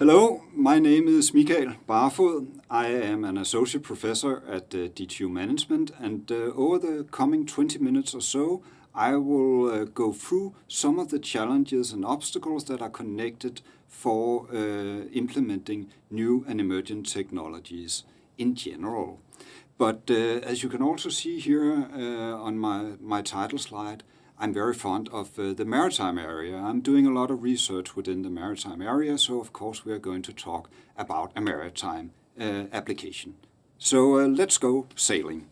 Hello, my name is Michael Barfod. I am an associate professor at DTU Management, and over the coming 20 minutes or so, I will go through some of the challenges and obstacles that are connected for implementing new and emerging technologies in general. But as you can also see here on my title slide, I'm very fond of the maritime area. I'm doing a lot of research within the maritime area, so of course we are going to talk about a maritime application. So let's go sailing.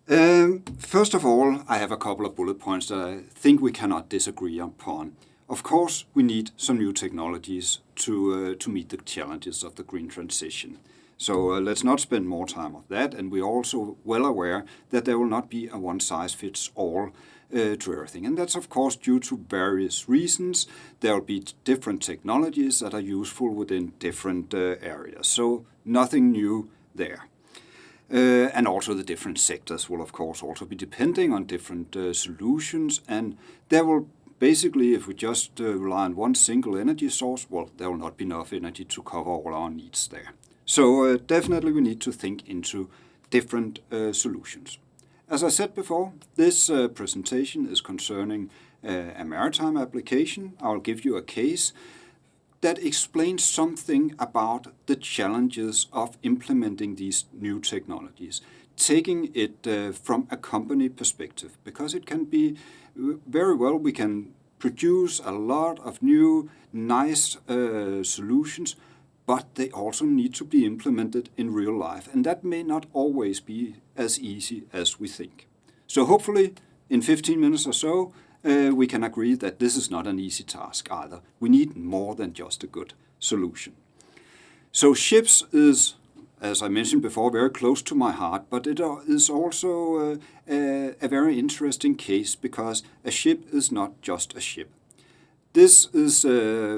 First of all, I have a couple of bullet points that I think we cannot disagree upon. Of course, we need some new technologies to meet the challenges of the green transition. So let's not spend more time on that, and we're also well aware that there will not be a one-size-fits-all to everything. And that's of course due to various reasons. There will be different technologies that are useful within different areas. So nothing new there. And also the different sectors will of course also be depending on different solutions, and there will basically, if we just rely on one single energy source, well, there will not be enough energy to cover all our needs there. So definitely we need to think into different solutions. As I said before, this presentation is concerning a maritime application. I'll give you a case that explains something about the challenges of implementing these new technologies, taking it from a company perspective, because it can be very well, we can produce a lot of new, nice solutions, but they also need to be implemented in real life. And that may not always be as easy as we think. So hopefully in 15 minutes or so, we can agree that this is not an easy task either. We need more than just a good solution. So ships is, as I mentioned before, very close to my heart, but it is also a very interesting case because a ship is not just a ship. This is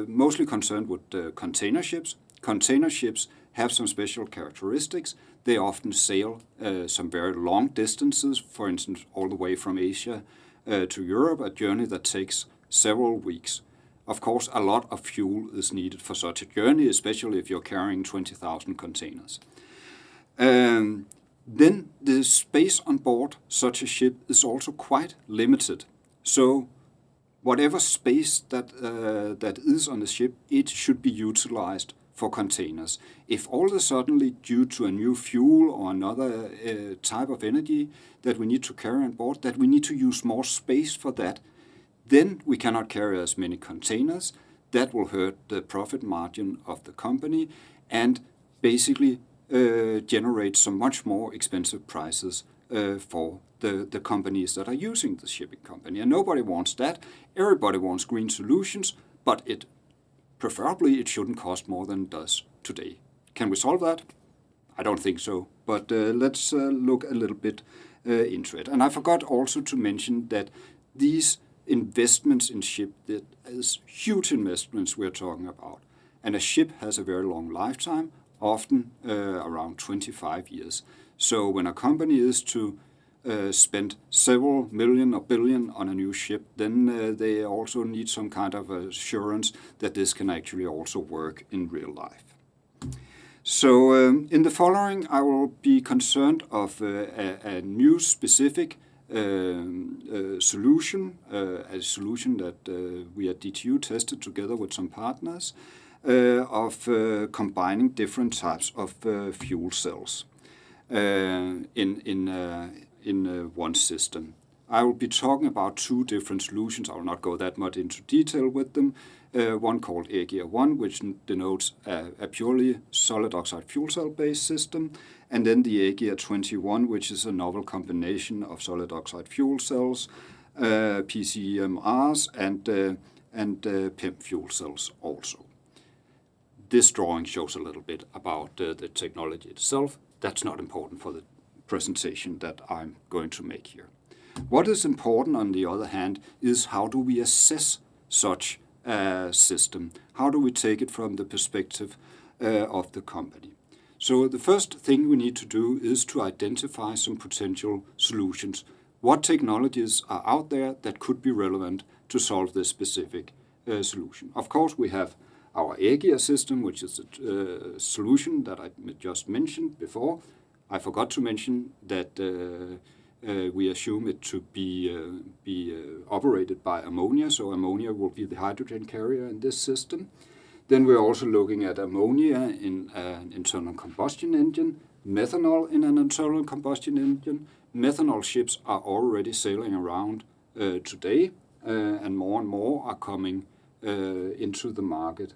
mostly concerned with container ships. Container ships have some special characteristics. They often sail some very long distances, for instance, all the way from Asia to Europe, a journey that takes several weeks. Of course, a lot of fuel is needed for such a journey, especially if you're carrying 20,000 containers. Then the space on board such a ship is also quite limited. So whatever space that is on the ship, it should be utilized for containers. If all of a sudden, due to a new fuel or another type of energy that we need to carry on board, that we need to use more space for that, then we cannot carry as many containers. That will hurt the profit margin of the company and basically generate some much more expensive prices for the companies that are using the shipping company. And nobody wants that. Everybody wants green solutions, but preferably it shouldn't cost more than it does today. Can we solve that? I don't think so, but let's look a little bit into it. And I forgot also to mention that these investments in ship, that is huge investments we're talking about. And a ship has a very long lifetime, often around 25 years. So when a company is to spend several million or billion on a new ship, then they also need some kind of assurance that this can actually also work in real life. So in the following, I will be concerned of a new specific solution, a solution that we at DTU tested together with some partners of combining different types of fuel cells in one system. I will be talking about two different solutions. I will not go that much into detail with them. One called AGEA 1, which denotes a purely solid oxide fuel cell based system, and then the AGEA 21, which is a novel combination of solid oxide fuel cells, PCEMRs, and PEM fuel cells also. This drawing shows a little bit about the technology itself. That's not important for the presentation that I'm going to make here. What is important, on the other hand, is how do we assess such a system? How do we take it from the perspective of the company? So the first thing we need to do is to identify some potential solutions. What technologies are out there that could be relevant to solve this specific solution? Of course, we have our EGIA system, which is a solution that I just mentioned before. I forgot to mention that we assume it to be operated by ammonia, so ammonia will be the hydrogen carrier in this system. Then we're also looking at ammonia in an internal combustion engine, methanol in an internal combustion engine. Methanol ships are already sailing around today, and more are coming into the market.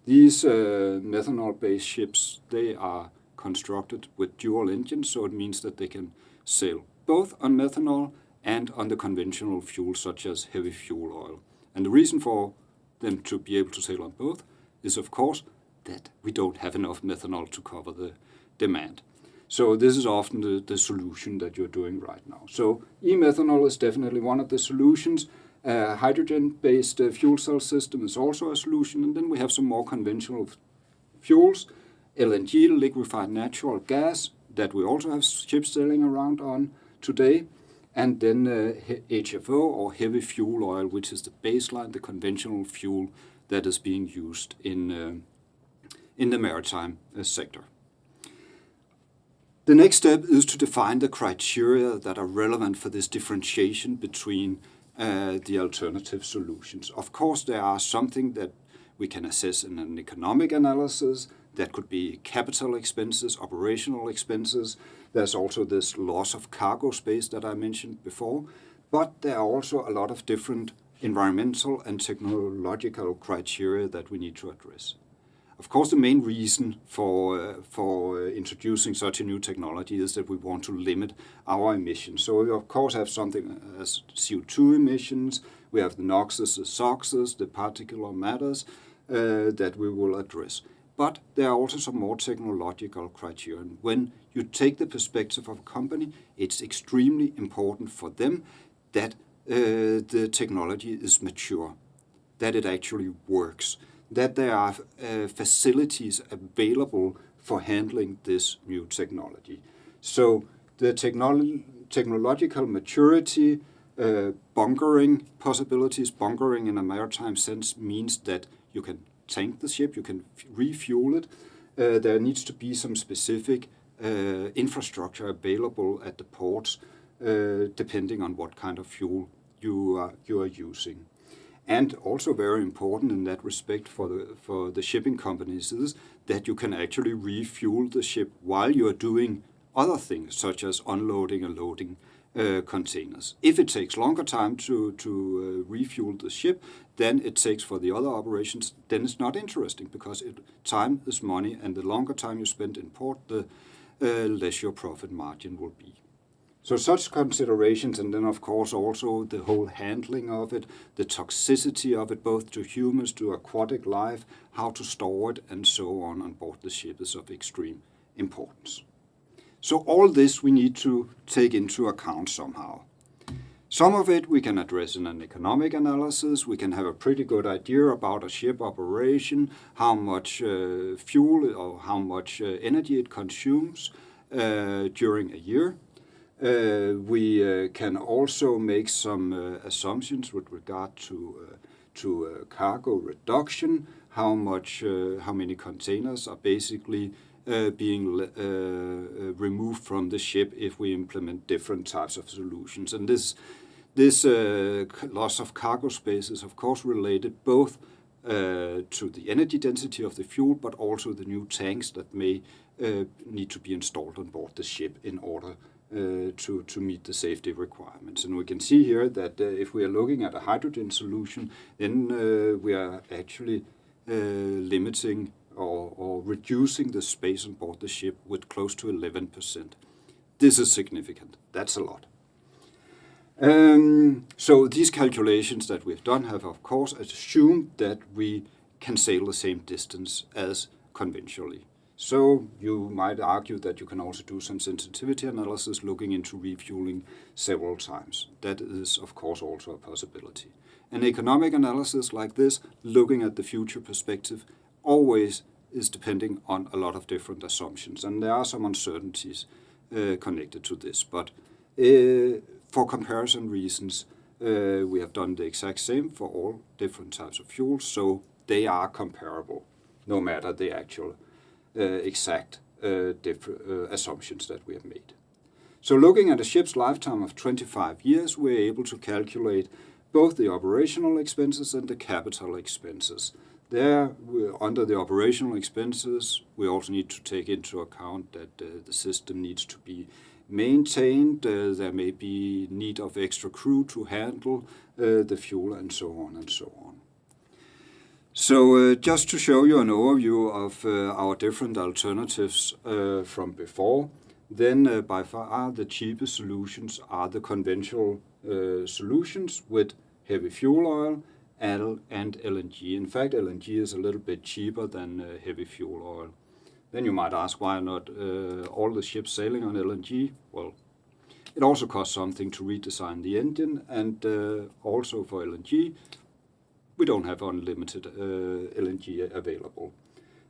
These methanol-based ships, they are constructed with dual engines, so it means that they can sail both on methanol and on the conventional fuel, such as heavy fuel oil. And the reason for them to be able to sail on both is, of course, that we don't have enough methanol to cover the demand. So this is often the solution that you're doing right now. So e-methanol is definitely one of the solutions. Hydrogen-based fuel cell system is also a solution. And then we have some more conventional fuels, LNG, liquefied natural gas, that we also have ships sailing around on today. And then HFO, or heavy fuel oil, which is the baseline, the conventional fuel that is being used in the maritime sector. The next step is to define the criteria that are relevant for this differentiation between the alternative solutions. Of course, there are something that we can assess in an economic analysis. That could be capital expenses, operational expenses. There's also this loss of cargo space that I mentioned before. But there are also a lot of different environmental and technological criteria that we need to address. Of course, the main reason for introducing such a new technology is that we want to limit our emissions. So we, of course, have something as CO2 emissions. We have the NOxes, the SOxes, the particulate matters that we will address. But there are also some more technological criteria. And when you take the perspective of a company, it's extremely important for them that the technology is mature, that it actually works, that there are facilities available for handling this new technology. So the technological maturity, bunkering possibilities, bunkering in a maritime sense means that you can tank the ship, you can refuel it. There needs to be some specific infrastructure available at the ports, depending on what kind of fuel you are using. And also very important in that respect for the shipping companies is that you can actually refuel the ship while you are doing other things, such as unloading and loading containers. If it takes longer time to refuel the ship than it takes for the other operations, then it's not interesting, because time is money, and the longer time you spend in port, the less your profit margin will be. So such considerations, and then of course also the whole handling of it, the toxicity of it, both to humans, to aquatic life, how to store it, and so on board the ship is of extreme importance. So all this we need to take into account somehow. Some of it we can address in an economic analysis. We can have a pretty good idea about a ship operation, how much fuel or how much energy it consumes during a year. We can also make some assumptions with regard to cargo reduction, how many containers are basically being removed from the ship if we implement different types of solutions. And this loss of cargo space is of course related both to the energy density of the fuel, but also the new tanks that may need to be installed on board the ship in order to meet the safety requirements. And we can see here that if we are looking at a hydrogen solution, then we are actually limiting or reducing the space on board the ship with close to 11%. This is significant. That's a lot. So these calculations that we've done have, of course, assumed that we can sail the same distance as conventionally. So you might argue that you can also do some sensitivity analysis looking into refueling several times. That is, of course, also a possibility. An economic analysis like this, looking at the future perspective, always is depending on a lot of different assumptions. And there are some uncertainties connected to this. But for comparison reasons, we have done the exact same for all different types of fuels. So they are comparable, no matter the actual exact assumptions that we have made. So looking at a ship's lifetime of 25 years, we're able to calculate both the operational expenses and the capital expenses. There, under the operational expenses, we also need to take into account that the system needs to be maintained. There may be need of extra crew to handle the fuel and so on and so on. So just to show you an overview of our different alternatives from before, then by far the cheapest solutions are the conventional solutions with heavy fuel oil and LNG. In fact, LNG is a little bit cheaper than heavy fuel oil. Then you might ask, why not all the ships sailing on LNG? Well, it also costs something to redesign the engine, and also for LNG, we don't have unlimited LNG available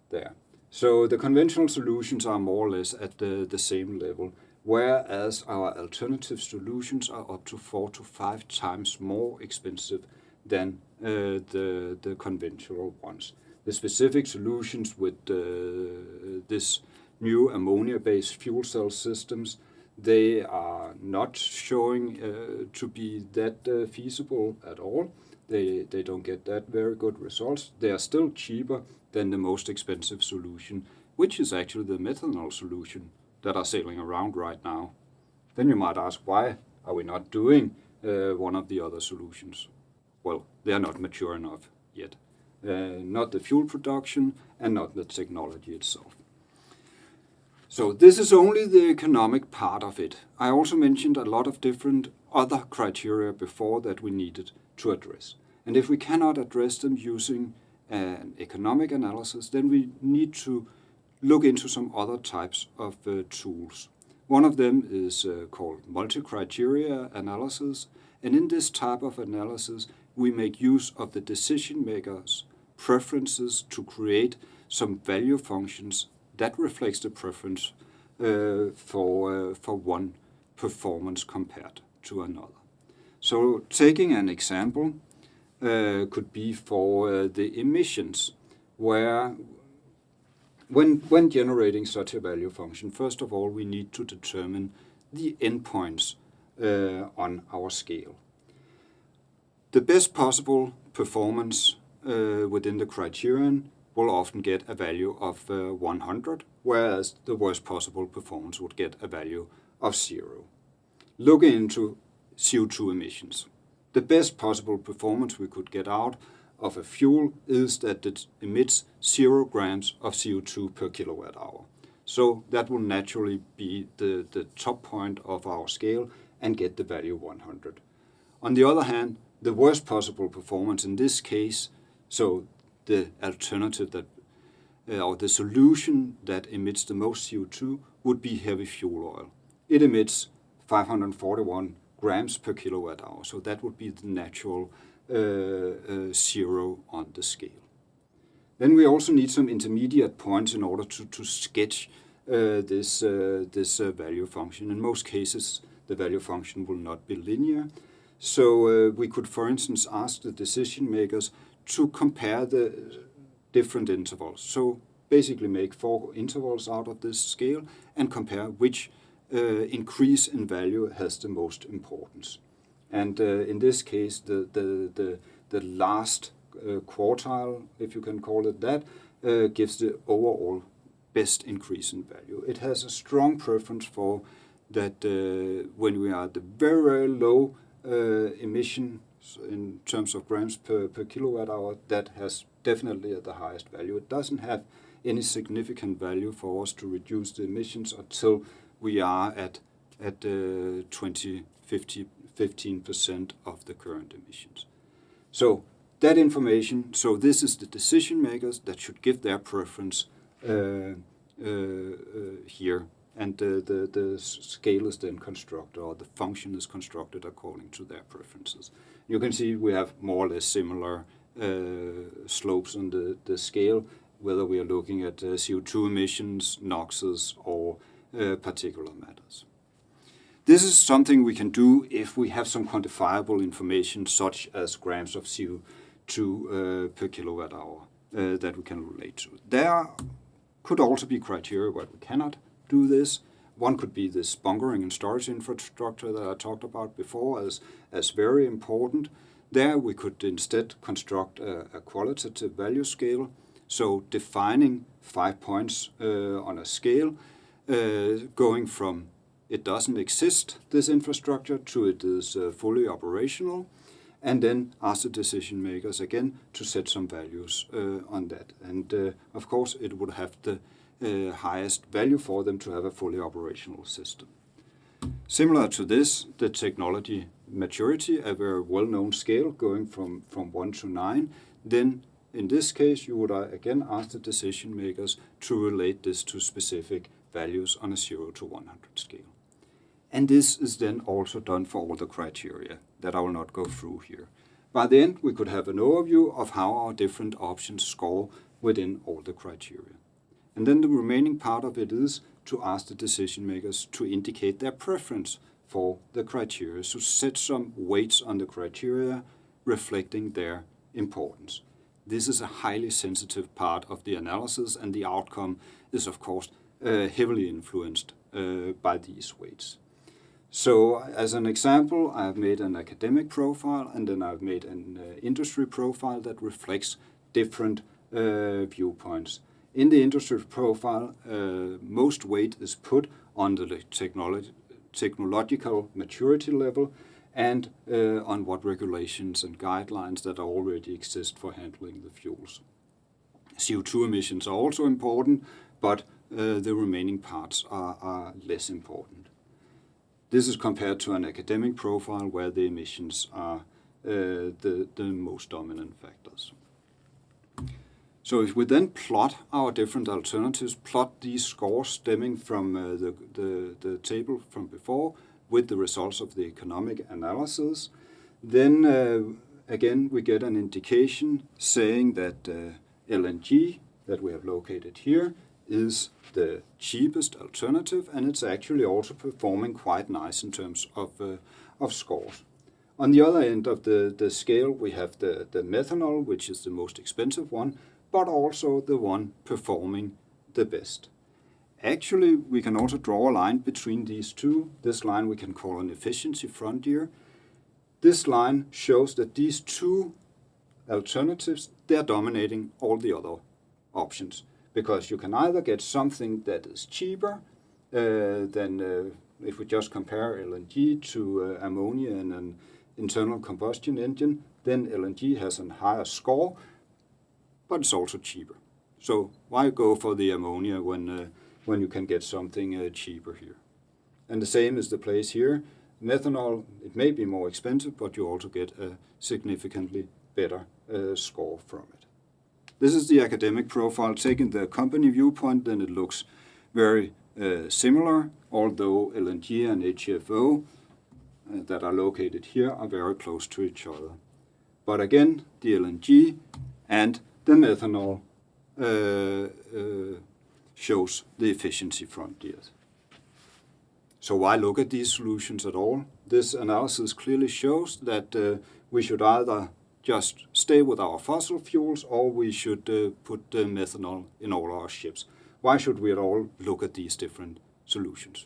there. So the conventional solutions are more or less at the same level, whereas our alternative solutions are up to 4 to 5 times more expensive than the conventional ones. The specific solutions with this new ammonia-based fuel cell systems, they are not showing to be that feasible at all. They don't get that very good results. They are still cheaper than the most expensive solution, which is actually the methanol solution that are sailing around right now. Then you might ask, why are we not doing one of the other solutions? Well, they are not mature enough yet. Not the fuel production and not the technology itself. So this is only the economic part of it. I also mentioned a lot of different other criteria before that we needed to address. And if we cannot address them using an economic analysis, then we need to look into some other types of tools. One of them is called multi-criteria analysis. And in this type of analysis, we make use of the decision makers' preferences to create some value functions that reflects the preference for one performance compared to another. So taking an example could be for the emissions, where when generating such a value function, first of all, we need to determine the endpoints on our scale. The best possible performance within the criterion will often get a value of 100, whereas the worst possible performance would get a value of 0. Looking into CO2 emissions. The best possible performance we could get out of a fuel is that it emits 0 grams of CO2 per kilowatt hour. So that will naturally be the top point of our scale and get the value 100. On the other hand, the worst possible performance in this case, so the alternative that, or the solution that emits the most CO2 would be heavy fuel oil. It emits 541 grams per kilowatt hour, so that would be the natural 0 on the scale. Then we also need some intermediate points in order to sketch this value function. In most cases, the value function will not be linear. So we could, for instance, ask the decision makers to compare the different intervals. So basically make 4 intervals out of this scale and compare which increase in value has the most importance. And in this case, the last quartile, if you can call it that, gives the overall best increase in value. It has a strong preference for that when we are at the very, very low emission in terms of grams per kilowatt hour, that has definitely at the highest value. It doesn't have any significant value for us to reduce the emissions until we are at 15% of the current emissions. So that information, so this is the decision makers that should give their preference here. And the scale is then constructed, or the function is constructed according to their preferences. You can see we have more or less similar slopes on the scale, whether we are looking at CO2 emissions, NOxes, or particulate matters. This is something we can do if we have some quantifiable information, such as grams of CO2 per kilowatt hour. that we can relate to. There could also be criteria where we cannot do this. One could be this bunkering and storage infrastructure that I talked about before as very important. There we could instead construct a qualitative value scale, so defining 5 points on a scale, going from it doesn't exist, this infrastructure, to it is fully operational, and then ask the decision makers again to set some values on that. And of course it would have the highest value for them to have a fully operational system. Similar to this, the technology maturity, a very well-known scale going from 1 to 9, then in this case you would again ask the decision makers to relate this to specific values on a 0 to 100 scale. And this is then also done for all the criteria that I will not go through here. By the end, we could have an overview of how our different options score within all the criteria. And then the remaining part of it is to ask the decision makers to indicate their preference for the criteria, so set some weights on the criteria reflecting their importance. This is a highly sensitive part of the analysis, and the outcome is of course heavily influenced by these weights. So as an example, I've made an academic profile and then I've made an industry profile that reflects different viewpoints. In the industry profile, most weight is put on the technological maturity level and on what regulations and guidelines that already exist for handling the fuels. CO2 emissions are also important, but the remaining parts are less important. This is compared to an academic profile where the emissions are the most dominant factors. So if we then plot our different alternatives, plot these scores stemming from the table from before with the results of the economic analysis, then again we get an indication saying that LNG that we have located here is the cheapest alternative, and it's actually also performing quite nice in terms of scores. On the other end of the scale we have the methanol, which is the most expensive one, but also the one performing the best. Actually, we can also draw a line between these two. This line we can call an efficiency frontier. This line shows that these two alternatives, they're dominating all the other options, because you can either get something that is cheaper than if we just compare LNG to ammonia in an internal combustion engine, then LNG has a higher score, but it's also cheaper. So why go for the ammonia when you can get something cheaper here? And the same is the place here. Methanol, it may be more expensive, but you also get a significantly better score from it. This is the academic profile. Taking the company viewpoint, then it looks very similar, although LNG and HFO that are located here are very close to each other. But again, the LNG and the methanol shows the efficiency frontiers. So why look at these solutions at all? This analysis clearly shows that we should either just stay with our fossil fuels or we should put methanol in all our ships. Why should we at all look at these different solutions?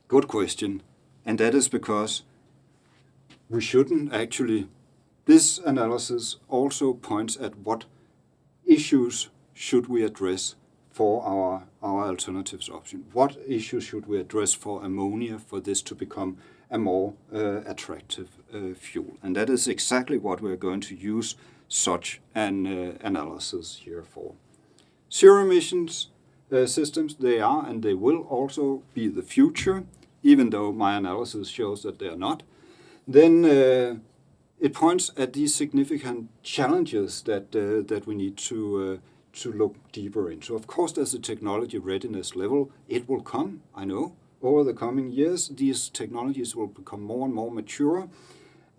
Good question. And that is because we shouldn't actually. This analysis also points at what issues should we address for our alternatives option. What issues should we address for ammonia for this to become a more attractive fuel? And that is exactly what we're going to use such an analysis here for. Zero emissions systems, they are and they will also be the future, even though my analysis shows that they are not. Then it points at these significant challenges that we need to look deeper into. Of course, there's a technology readiness level. It will come, I know. Over the coming years, these technologies will become more and more mature.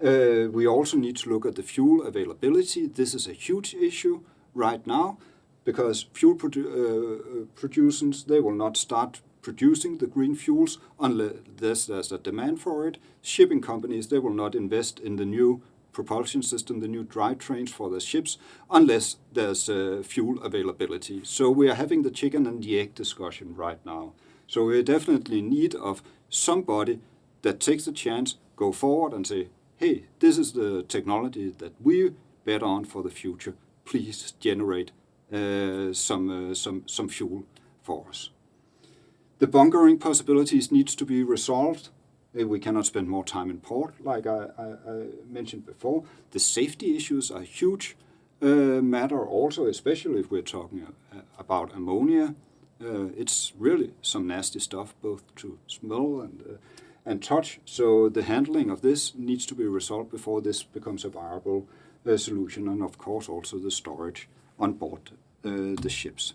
We also need to look at the fuel availability. This is a huge issue right now because fuel producers, they will not start producing the green fuels unless there's a demand for it. Shipping companies, they will not invest in the new propulsion system, the new drivetrains for the ships, unless there's fuel availability. So we are having the chicken and the egg discussion right now. So we're definitely in need of somebody that takes the chance, go forward and say, hey, this is the technology that we bet on for the future. Please generate some fuel for us. The bunkering possibilities needs to be resolved. We cannot spend more time in port, like I mentioned before. The safety issues are a huge matter also, especially if we're talking about ammonia. It's really some nasty stuff, both to smell and touch. So the handling of this needs to be resolved before this becomes a viable solution, and of course also the storage on board the ships.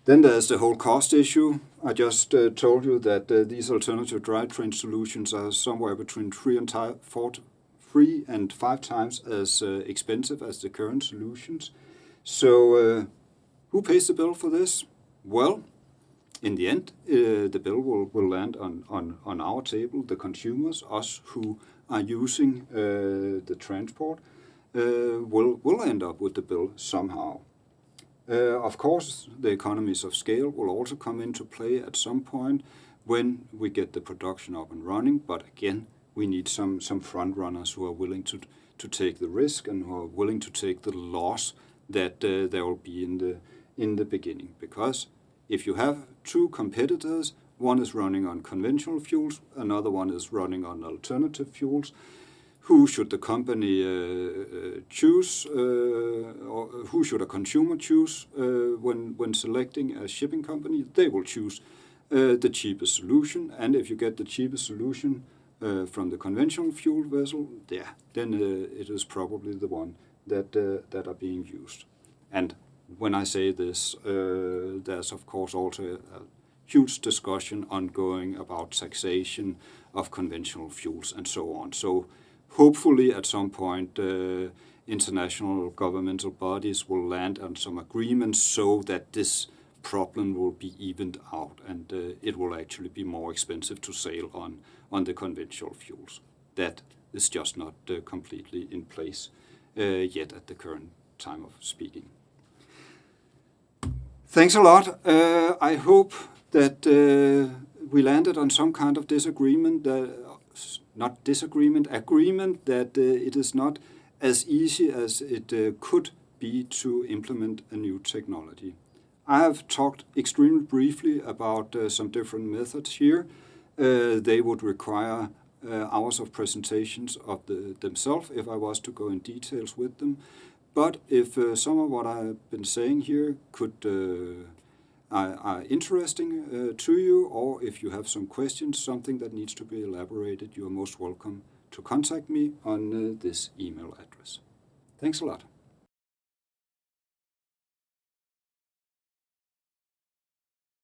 Then there's the whole cost issue. I just told you that these alternative drivetrain solutions are somewhere between 3 and 5 times as expensive as the current solutions. So who pays the bill for this? Well, in the end, the bill will land on our table, the consumers, us who are using the transport, will end up with the bill somehow. Of course, the economies of scale will also come into play at some point when we get the production up and running. But again, we need some front runners who are willing to take the risk and who are willing to take the loss that there will be in the beginning. Because if you have two competitors, one is running on conventional fuels, another one is running on alternative fuels, who should the company choose, or who should a consumer choose when selecting a shipping company? They will choose the cheapest solution, and if you get the cheapest solution from the conventional fuel vessel, then it is probably the one that are being used. And when I say this, there's of course also a huge discussion ongoing about taxation of conventional fuels and so on. So hopefully at some point international governmental bodies will land on some agreements so that this problem will be evened out and it will actually be more expensive to sail on the conventional fuels. That is just not completely in place yet at the current time of speaking. Thanks a lot. I hope that we landed on some kind of agreement that it is not as easy as it could be to implement a new technology. I have talked extremely briefly about some different methods here. They would require hours of presentations of themselves if I was to go in details with them. But if some of what I've been saying here are interesting to you, or if you have some questions, something that needs to be elaborated, you are most welcome to contact me on this email address. Thanks a lot.